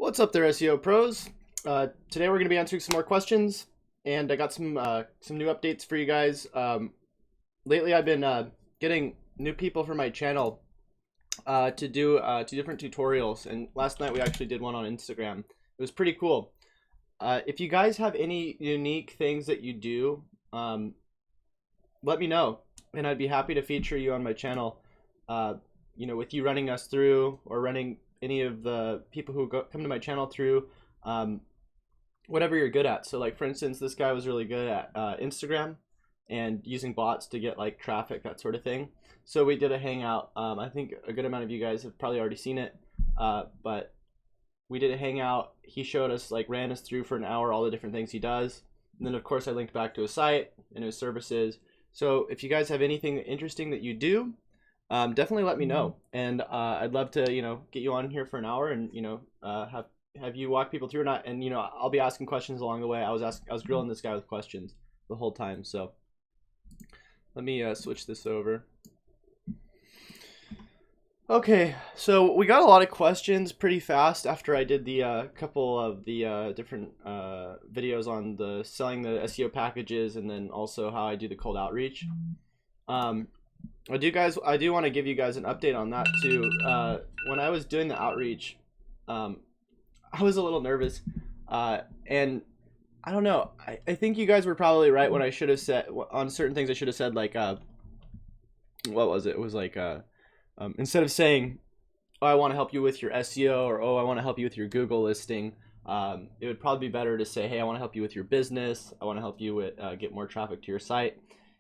What's up there, SEO pros? Today we're going to be answering some more questions, and I got some new updates for you guys. Lately, I've been getting new people for my channel to do different tutorials, and last night we actually did one on Instagram. It was pretty cool. If you guys have any unique things that you do, let me know, and I'd be happy to feature you on my channel. With you running us through or running any of the people who come to my channel through whatever you're good at. So like for instance, this guy was really good at Instagram and using bots to get like traffic, that sort of thing. So we did a hangout. I think a good amount of you guys have probably already seen it, but we did a hangout. He showed us, like, ran us through for an hour all the different things he does, and then of course I linked back to his site and his services. So if you guys have anything interesting that you do, definitely let me know, and I'd love to, get you on here for an hour and, have you walk people through, and I'll be asking questions along the way. I was grilling this guy with questions the whole time. So let me switch this over. Okay, so we got a lot of questions pretty fast after I did the couple of the different videos on the selling the SEO packages, and then also how I do the cold outreach. I do want to give you guys an update on that too. When I was doing the outreach, I was a little nervous, and I don't know. I think you guys were probably right when I should have said on certain things. I should have said, like, what was it? It was like instead of saying, "Oh, I want to help you with your SEO," or "Oh, I want to help you with your Google listing," it would probably be better to say, "Hey, I want to help you with your business. I want to help you with get more traffic to your site."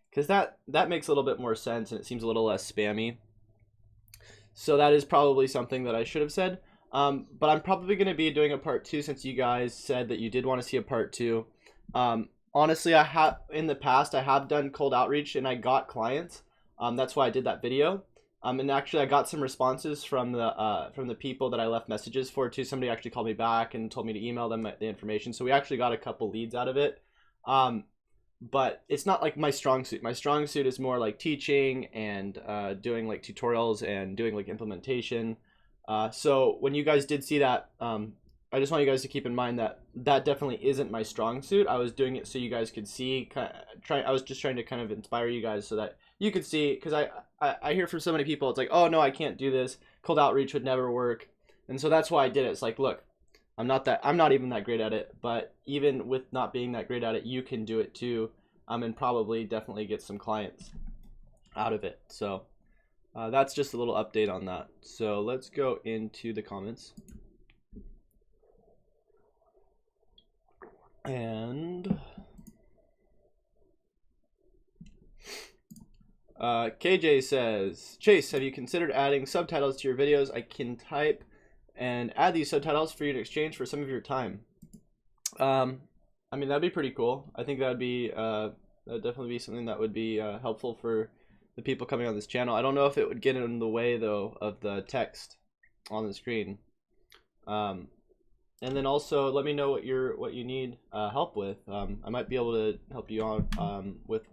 Because that makes a little bit more sense, and it seems a little less spammy. So that is probably something that I should have said. But I'm probably going to be doing a part 2, since you guys said that you did want to see a part 2. Honestly, in the past I have done cold outreach and I got clients. That's why I did that video. And actually I got some responses from the people that I left messages for too. Somebody actually called me back and told me to email them the information. So we actually got a couple leads out of it. But it's not like my strong suit. My strong suit is more like teaching and doing like tutorials and doing like implementation. So when you guys did see that, I just want you guys to keep in mind that that definitely isn't my strong suit. I was doing it so you guys could see. I was just trying to kind of inspire you guys so that you could see, because I hear from so many people, it's like, "Oh no, I can't do this. Cold outreach would never work," and so that's why I did it. It's like, look, I'm not even that great at it, but even with not being that great at it, you can do it too, and probably definitely get some clients out of it. So that's just a little update on that. So let's go into the comments. And KJ says, "Chase, have you considered adding subtitles to your videos? I can type and add these subtitles for you in exchange for some of your time." I mean, that'd be pretty cool. I think that'd definitely be something that would be helpful for the people coming on this channel. I don't know if it would get in the way though of the text on the screen. And then also let me know what you need help with. I might be able to help you on with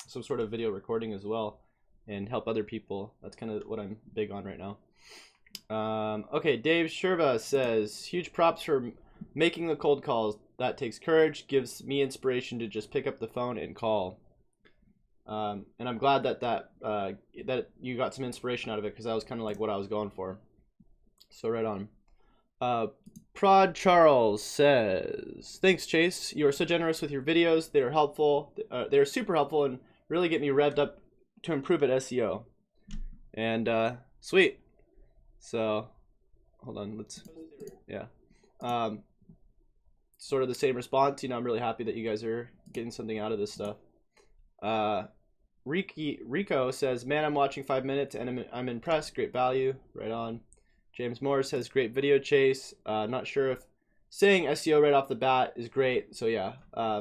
some sort of video recording as well, and help other people. That's kind of what I'm big on right now. Okay, Dave Sherva says, "Huge props for making the cold calls. That takes courage. Gives me inspiration to just pick up the phone and call." And I'm glad that you got some inspiration out of it, because that was kind of like what I was going for. So right on. Prod Charles says, "Thanks, Chase. You are so generous with your videos. They are helpful. They are super helpful and really get me revved up to improve at SEO." And sweet. So hold on. Yeah. Sort of the same response. I'm really happy that you guys are getting something out of this stuff. Rico says, "Man, I'm watching 5 minutes and I'm impressed. Great value." Right on. James Morris says, "Great video, Chase. Not sure if saying SEO right off the bat is great." So yeah,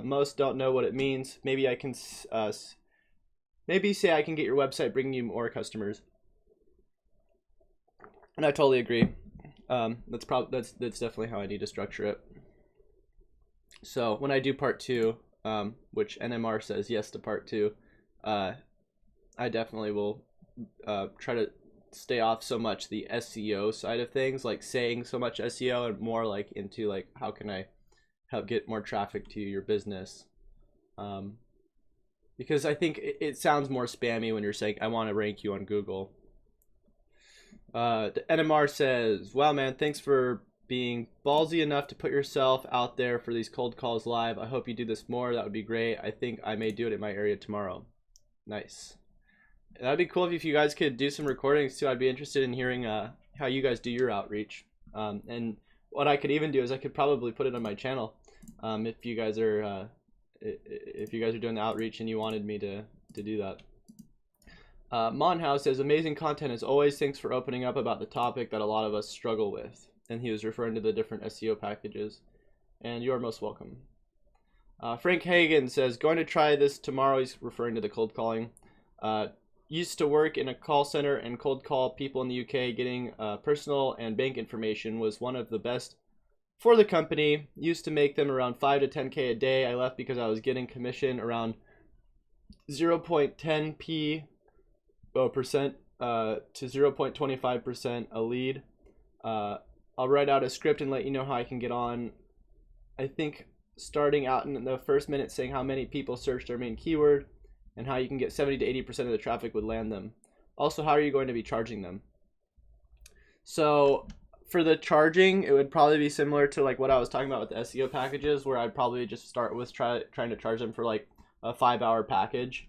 most don't know what it means. Maybe I can maybe say I can get your website bringing you more customers. And I totally agree. That's definitely how I need to structure it. So when I do part 2, which NMR says yes to part 2, I definitely will try to stay off so much the SEO side of things, like saying so much SEO, and more like into like how can I help get more traffic to your business. Because I think it sounds more spammy when you're saying I want to rank you on Google. The NMR says, wow man, thanks for being ballsy enough to put yourself out there for these cold calls live. I hope you do this more. That would be great. I think I may do it in my area tomorrow. Nice. That'd be cool if you guys could do some recordings too. I'd be interested in hearing how you guys do your outreach. And what I could even do is I could probably put it on my channel if you guys are doing the outreach and you wanted me to do that. Monhouse says, amazing content as always. Thanks for opening up about the topic that a lot of us struggle with. And he was referring to the different SEO packages. And you are most welcome. Frank Hagen says, going to try this tomorrow. He's referring to the cold calling. Used to work in a call center and cold call people in the UK. Getting personal and bank information was one of the best for the company. Used to make them around 5 to 10K a day. I left because I was getting commission around 0.10p percent to 0.25% a lead. I'll write out a script and let you know how I can get on. I think starting out in the first minute saying how many people searched their main keyword and how you can get 70 to 80% of the traffic would land them. Also, how are you going to be charging them? So for the charging, it would probably be similar to like what I was talking about with the SEO packages, where I'd probably just start with trying to charge them for like a 5-hour package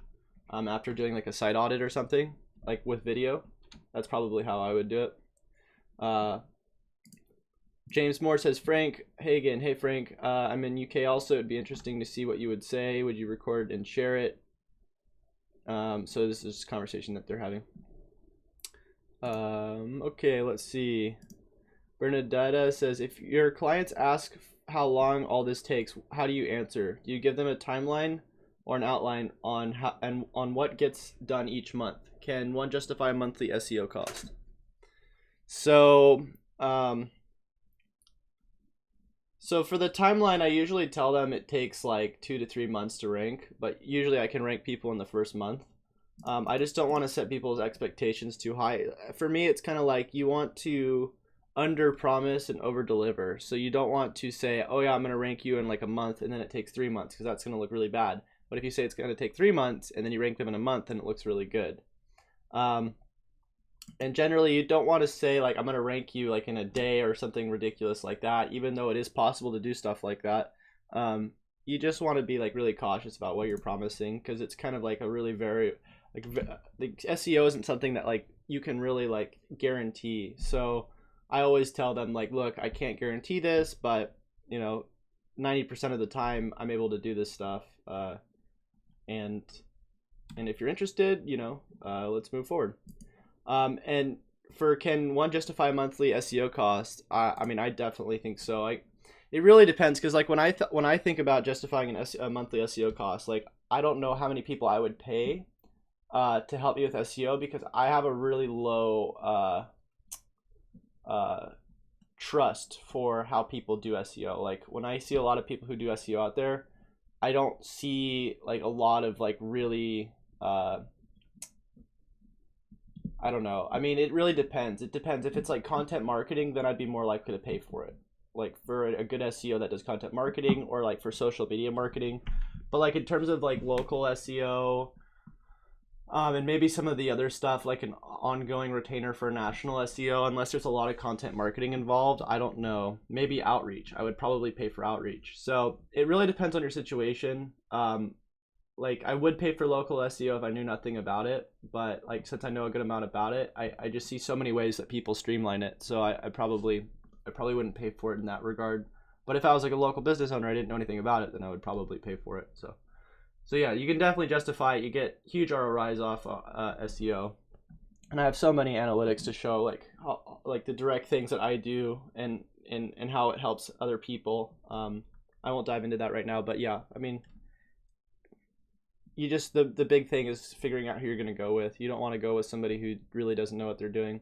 after doing like a site audit or something, like with video. That's probably how I would do it. James Moore says, Frank Hagen, hey Frank, I'm in UK also. It'd be interesting to see what you would say. Would you record and share it? So this is a conversation that they're having. Okay, let's see. Bernadetta says, if your clients ask how long all this takes, how do you answer? Do you give them a timeline or an outline on how and on what gets done each month? Can one justify a monthly SEO cost? So, so for the timeline, I usually tell them it takes like 2 to 3 months to rank, but usually I can rank people in the first month. I just don't want to set people's expectations too high. For me, it's kind of like you want to under promise and over deliver. So you don't want to say, oh yeah, I'm going to rank you in like a month and then it takes 3 months, because that's going to look really bad. But if you say it's going to take 3 months and then you rank them in a month, then it looks really good. And generally you don't want to say like I'm going to rank you like in a day or something ridiculous like that, even though it is possible to do stuff like that. You just want to be like really cautious about what you're promising, because it's kind of like a really very like the SEO isn't something that like you can really like guarantee. So I always tell them like, look, I can't guarantee this, but you know, 90% of the time I'm able to do this stuff. And if you're interested, you know, let's move forward. And for can one justify a monthly SEO cost? I mean, I definitely think so. It really depends, because like when I think about justifying a monthly SEO cost, like I don't know how many people I would pay to help me with SEO, because I have a really low trust for how people do SEO. Like when I see a lot of people who do SEO out there, I don't see like a lot of like really I don't know. I mean, it really depends. It depends. If it's like content marketing, then I'd be more likely to pay for it. Like for a good SEO that does content marketing, or like for social media marketing. But like in terms of like local SEO, and maybe some of the other stuff like an ongoing retainer for national SEO, unless there's a lot of content marketing involved, I don't know. Maybe outreach. I would probably pay for outreach. So it really depends on your situation. Like I would pay for local SEO if I knew nothing about it, but like since I know a good amount about it, I just see so many ways that people streamline it. So I probably wouldn't pay for it in that regard. But if I was like a local business owner, I didn't know anything about it, then I would probably pay for it. So yeah, you can definitely justify it. You get huge ROIs off SEO, and I have so many analytics to show like the direct things that I do and how it helps other people. I won't dive into that right now, but yeah, I mean, you just the big thing is figuring out who you're going to go with. You don't want to go with somebody who really doesn't know what they're doing.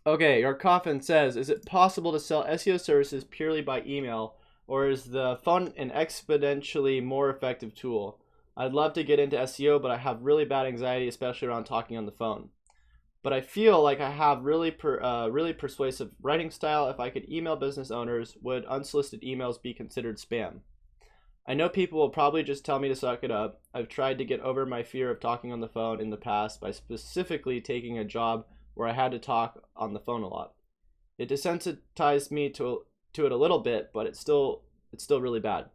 Okay, your coffin says, is it possible to sell SEO services purely by email, or is the phone an exponentially more effective tool? I'd love to get into SEO, but I have really bad anxiety, especially around talking on the phone. but I feel like I have really persuasive writing style. If I could email business owners, would unsolicited emails be considered spam? I know people will probably just tell me to suck it up. I've tried to get over my fear of talking on the phone in the past by specifically taking a job where I had to talk on the phone a lot. It desensitized me to it a little bit, but it's still really bad.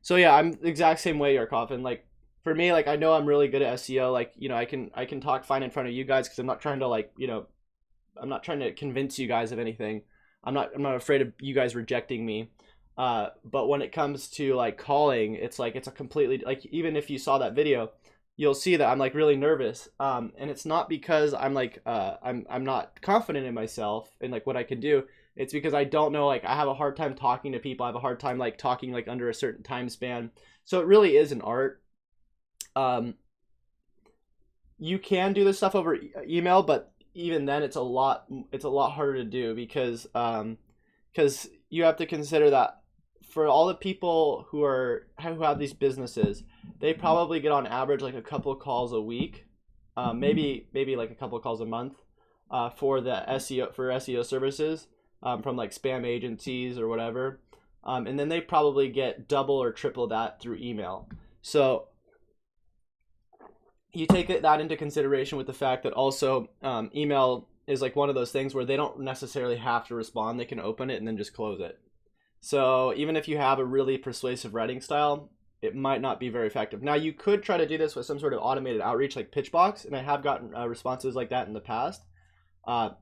So yeah, I'm the exact same way, Yarkov. And like for me, like I know I'm really good at SEO. Like, you know, I can talk fine in front of you guys because I'm not trying to like, you know, I'm not trying to convince you guys of anything. I'm not afraid of you guys rejecting me. But when it comes to like calling, it's like it's a completely, like, even if you saw that video, you'll see that I'm like really nervous. And it's not because I'm like I'm not confident in myself and like what I can do. It's because I don't know, like I have a hard time talking to people. I have a hard time like talking like under a certain time span. So it really is an art. You can do this stuff over email, but even then it's a lot harder to do because you have to consider that for all the people who have these businesses, they probably get on average like a couple of calls a week, maybe like a couple of calls a month, for SEO services, from like spam agencies or whatever, and then they probably get double or triple that through email. So you take that into consideration with the fact that also email is like one of those things where they don't necessarily have to respond. They can open it and then just close it. So even if you have a really persuasive writing style, it might not be very effective. Now you could try to do this with some sort of automated outreach like Pitchbox, and I have gotten responses like that in the past. And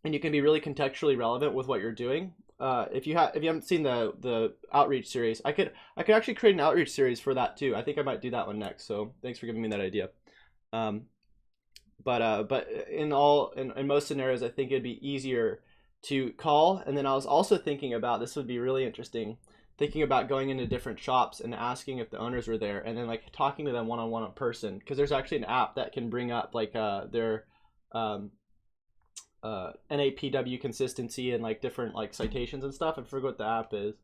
you can be really contextually relevant with what you're doing. If you haven't seen the outreach series, I could actually create an outreach series for that too. I think I might do that one next. So thanks for giving me that idea. But in most scenarios, I think it'd be easier to call. And then I was also thinking about, this would be really interesting, thinking about going into different shops and asking if the owners were there, and then like talking to them one-on-one in person, because there's actually an app that can bring up like their NAPW consistency and like different like citations and stuff. I forget what the app is,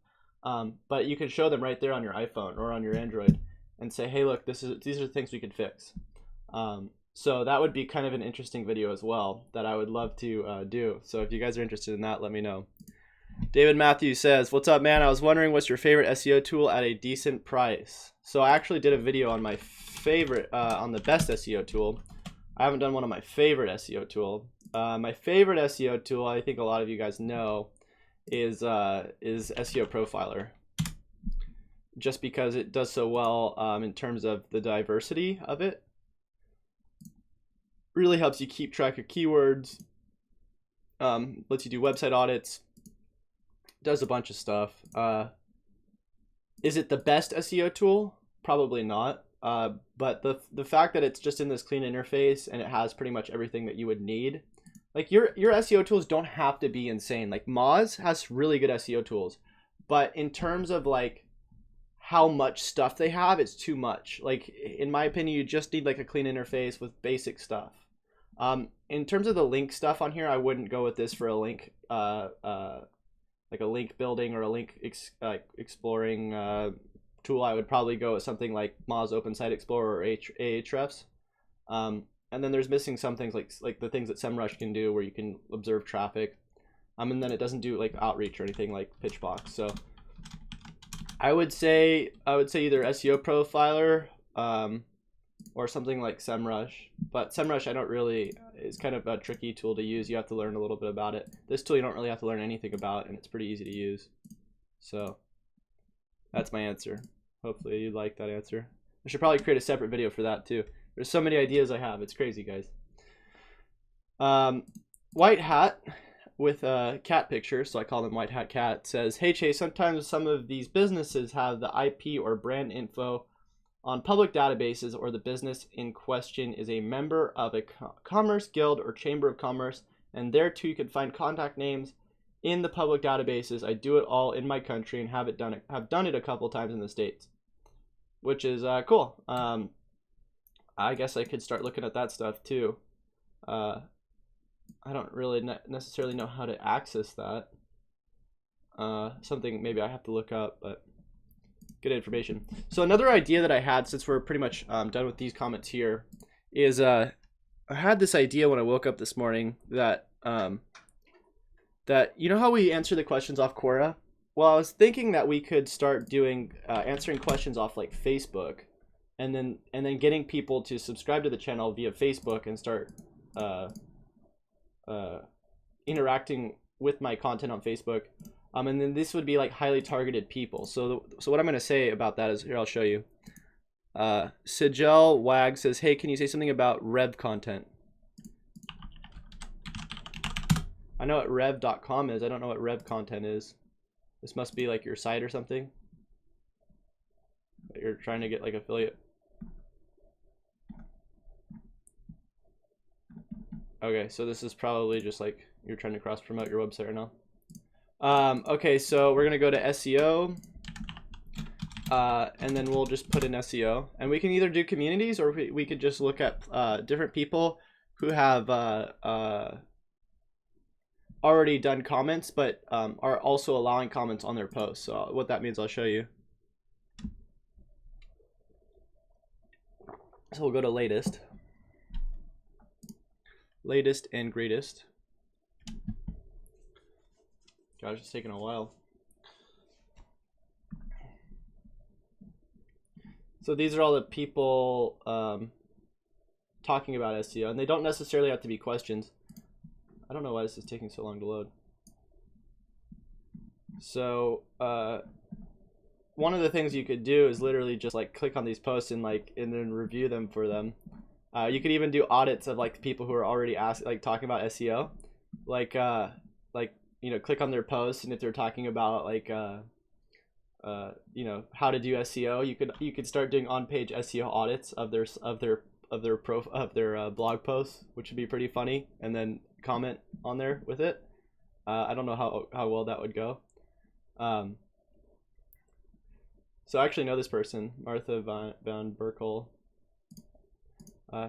but you can show them right there on your iPhone or on your Android and say, hey, look, these are the things we could fix. So that would be kind of an interesting video as well that I would love to do. So if you guys are interested in that, let me know. David Matthews says, what's up, man? I was wondering what's your favorite SEO tool at a decent price. So I actually did a video on my favorite, on the best SEO tool. I haven't done one on my favorite SEO tool. My favorite SEO tool, I think a lot of you guys know, is SEO Profiler. Just because it does so well in terms of the diversity of it. Really helps you keep track of keywords, lets you do website audits, does a bunch of stuff. Is it the best SEO tool? Probably not. But the fact that it's just in this clean interface and it has pretty much everything that you would need. Like your SEO tools don't have to be insane. Like Moz has really good SEO tools, but in terms of like how much stuff they have, it's too much. Like in my opinion, you just need like a clean interface with basic stuff. In terms of the link stuff on here, I wouldn't go with this for a link, like a link building or a link exploring tool. I would probably go with something like Moz Open Site Explorer or Ahrefs. And then there's missing some things like the things that SEMrush can do, where you can observe traffic. And then it doesn't do like outreach or anything like Pitchbox. So I would say either SEO Profiler or something like SEMrush. But SEMrush is kind of a tricky tool to use. You have to learn a little bit about it. This tool you don't really have to learn anything about, and it's pretty easy to use. So that's my answer. Hopefully you like that answer. I should probably create a separate video for that too. There's so many ideas I have. It's crazy, guys. White Hat with a cat picture, so I call them White Hat Cat, says, hey Chase, sometimes some of these businesses have the IP or brand info on public databases, or the business in question is a member of a commerce guild or chamber of commerce, and there too you can find contact names in the public databases. I do it all in my country and have done it a couple times in the States, which is cool. I guess I could start looking at that stuff too. I don't really necessarily know how to access that. Something maybe I have to look up, but good information. So another idea that I had, since we're pretty much done with these comments here, is I had this idea when I woke up this morning that that you know how we answer the questions off Quora? Well, I was thinking that we could start doing answering questions off like Facebook, and then getting people to subscribe to the channel via Facebook and start uh, interacting with my content on Facebook. And then this would be like highly targeted people. So what I'm going to say about that is, here, I'll show you. Sigel Wag says, hey, can you say something about Rev content? I know what rev.com is. I don't know what Rev content is. This must be like your site or something that you're trying to get like affiliate. Okay, so this is probably just like you're trying to cross promote your website right now. Okay, so we're gonna go to SEO, and then we'll just put in SEO, and we can either do communities, or we could just look at different people who have already done comments, but are also allowing comments on their posts. So what that means, I'll show you. So we'll go to latest and greatest. Gosh, it's taking a while. So these are all the people talking about SEO, and they don't necessarily have to be questions. I don't know why this is taking so long to load. So one of the things you could do is literally just like click on these posts and then review them for them. You could even do audits of like the people who are already talking about SEO, like you know, click on their posts, and if they're talking about like you know, how to do SEO, you could start doing on-page SEO audits of their blog posts, which would be pretty funny, and then comment on there with it. I don't know how well that would go. So I actually know this person, Martha Van Berkel.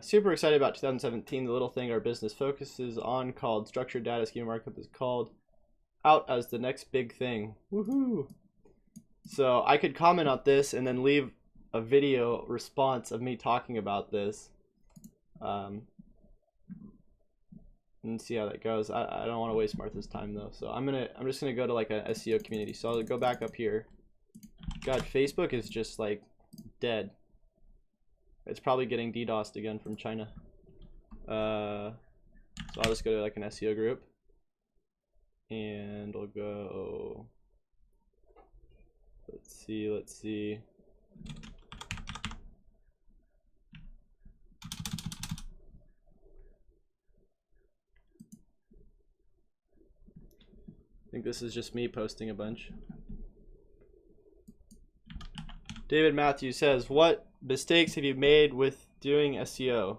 Super excited about 2017. The little thing our business focuses on, called structured data schema markup, is called out as the next big thing. Woohoo! So I could comment on this and then leave a video response of me talking about this, and see how that goes. I don't want to waste Martha's time though, so I'm just gonna go to like a SEO community. So I'll go back up here. God, Facebook is just like dead. It's probably getting DDoSed again from China. So I'll just go to like an SEO group, and I'll go, let's see. I think this is just me posting a bunch. David Matthews says, what mistakes have you made with doing SEO?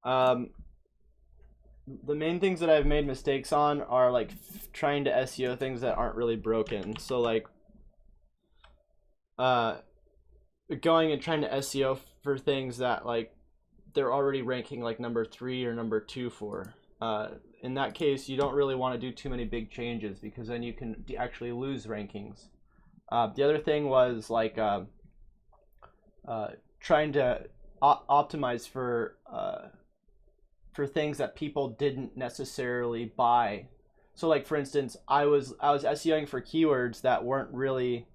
The main things that I've made mistakes on are like trying to SEO things that aren't really broken. So like going and trying to SEO for things that like they're already ranking like number 3 or number 2 for. In that case, you don't really want to do too many big changes, because then you can actually lose rankings. The other thing was like trying to optimize for things that people didn't necessarily buy. So like for instance, I was SEOing for keywords that weren't really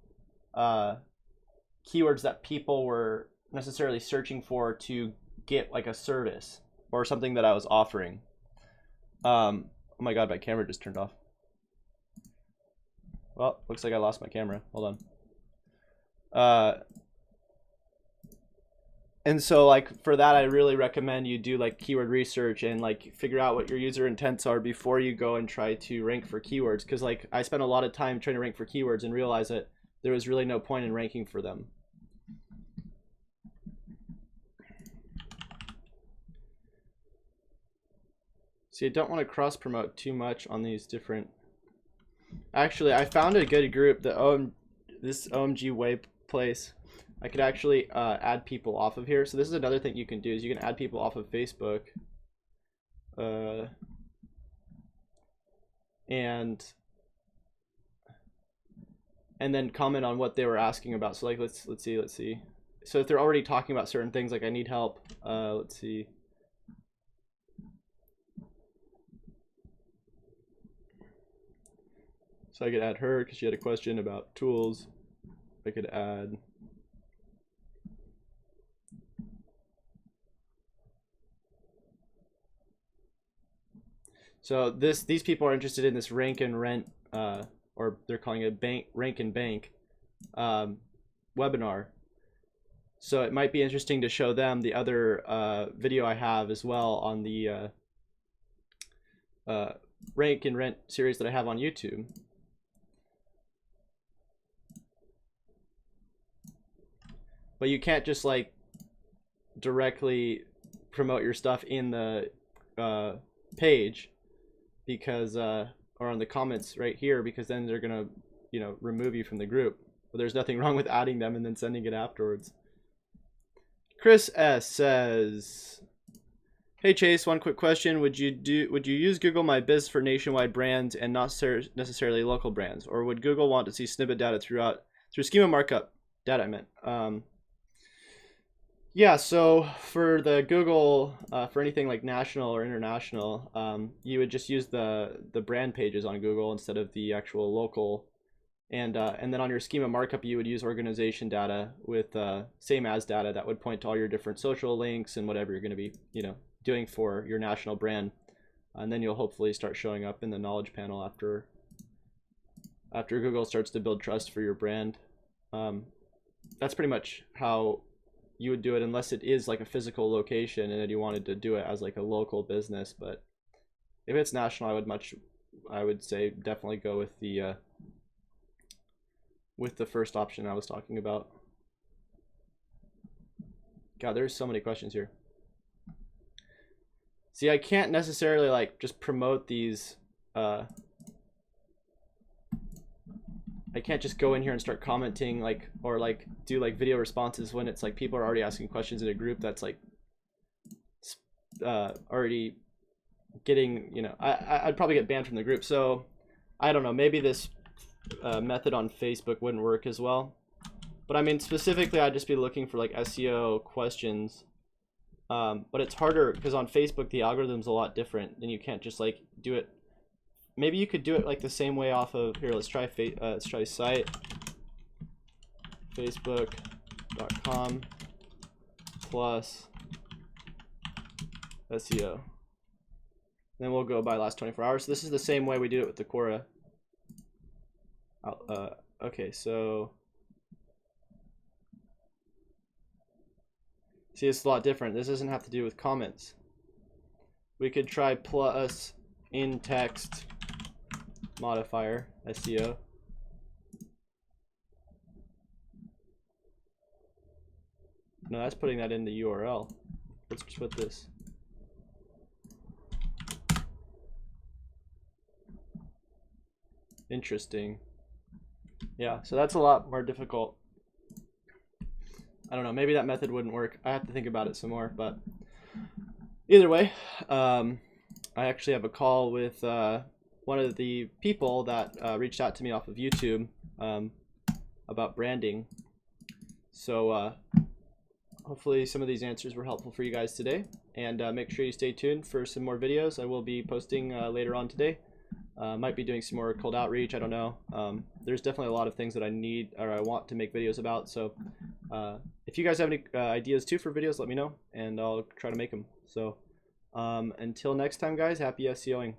keywords that people were necessarily searching for to get like a service or something that I was offering. Oh my god, my camera just turned off. Well, looks like I lost my camera. Hold on. And so like for that, I really recommend you do like keyword research and like figure out what your user intents are before you go and try to rank for keywords. Because like I spent a lot of time trying to rank for keywords and realized that there was really no point in ranking for them. So you don't want to cross promote too much on these different. Actually, I found a good group, this OMG Way place. I could actually add people off of here. So this is another thing you can do, is you can add people off of Facebook. And then comment on what they were asking about. So like let's see. So if they're already talking about certain things, like I need help, let's see. So I could add her because she had a question about tools. I could add so these people are interested in this rank and rent, or they're calling it rank and bank webinar. So it might be interesting to show them the other video I have as well on the rank and rent series that I have on YouTube. But you can't just like directly promote your stuff in the page because or on the comments right here, because then they're gonna, you know, remove you from the group. But there's nothing wrong with adding them and then sending it afterwards. Chris S says, "Hey Chase, one quick question: Would you use Google My Biz for nationwide brands and not necessarily local brands, or would Google want to see snippet data through schema markup data? I meant." Yeah, so for the Google, for anything like national or international, you would just use the brand pages on Google instead of the actual local, and then on your schema markup you would use organization data with same as data that would point to all your different social links and whatever you're going to be, you know, doing for your national brand, and then you'll hopefully start showing up in the knowledge panel after Google starts to build trust for your brand. That's pretty much how you would do it, unless it is like a physical location and then you wanted to do it as like a local business. But if it's national, I would say definitely go with the first option I was talking about. God, there's so many questions here. See, I can't necessarily like just promote these. I can't just go in here and start commenting like, or like do like video responses when it's like people are already asking questions in a group that's like already getting, you know, I'd probably get banned from the group. So I don't know, maybe this method on Facebook wouldn't work as well. But I mean, specifically, I'd just be looking for like SEO questions. But it's harder because on Facebook, the algorithm's a lot different, and you can't just like do it. Maybe you could do it like the same way off of here. Let's try site facebook.com plus SEO. Then we'll go by last 24 hours. So this is the same way we do it with the Quora. Okay, so see, it's a lot different. This doesn't have to do with comments. We could try plus in text modifier SEO. No, that's putting that in the URL. Let's just put this. Interesting. Yeah, so that's a lot more difficult. I don't know, maybe that method wouldn't work. I have to think about it some more, but either way, I actually have a call with one of the people that reached out to me off of YouTube about branding. So hopefully some of these answers were helpful for you guys today, and make sure you stay tuned for some more videos I will be posting later on today. Might be doing some more cold outreach, I don't know. There's definitely a lot of things that I need or I want to make videos about, so if you guys have any ideas too for videos, let me know and I'll try to make them. So until next time guys, happy SEOing.